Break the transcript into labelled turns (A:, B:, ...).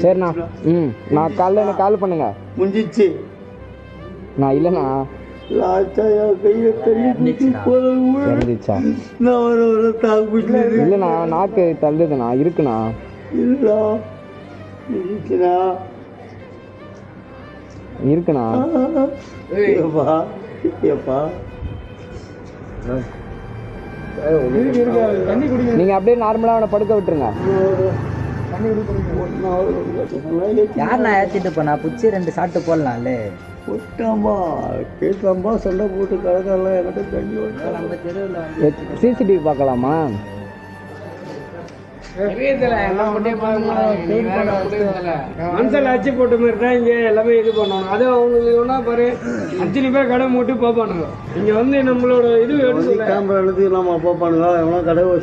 A: சரிண்ணா. நான் காலைல எனக்கு கால் பண்ணுங்க.
B: முடிஞ்சிச்சு.
A: நான் இல்லைண்ணா. இல்லைண்ணா, நாக்கு தள்ளுதுண்ணா. இருக்குண்ணா. இருக்குண்ணா. நீங்க அப்படியே நார்மலா அவனை படுக்க விட்டுருங்க.
C: யாருண்ணா ஏற்றிட்டு போனா? புச்சி 2 சாப்பிட்டு போடலாம்ல.
B: கேட்டாம்பா சண்டை போட்டு கலக்கலாம் என்கிட்ட தண்ணி
C: நம்ம தெருவில்
A: சிசிடிவி பார்க்கலாமா?
D: மனசில் அச்சு போட்ட மாதிரி தான் இங்கே எல்லாமே இது பண்ணணும். அது அவங்களுக்கு ஒன்றா பாரு, அத்தனை பேர் கடை மூட்டி பார்ப்பானுங்க. இங்கே வந்து நம்மளோட இது
B: கேமரா எழுதி நம்ம பார்ப்பானுங்க. எவனா கடை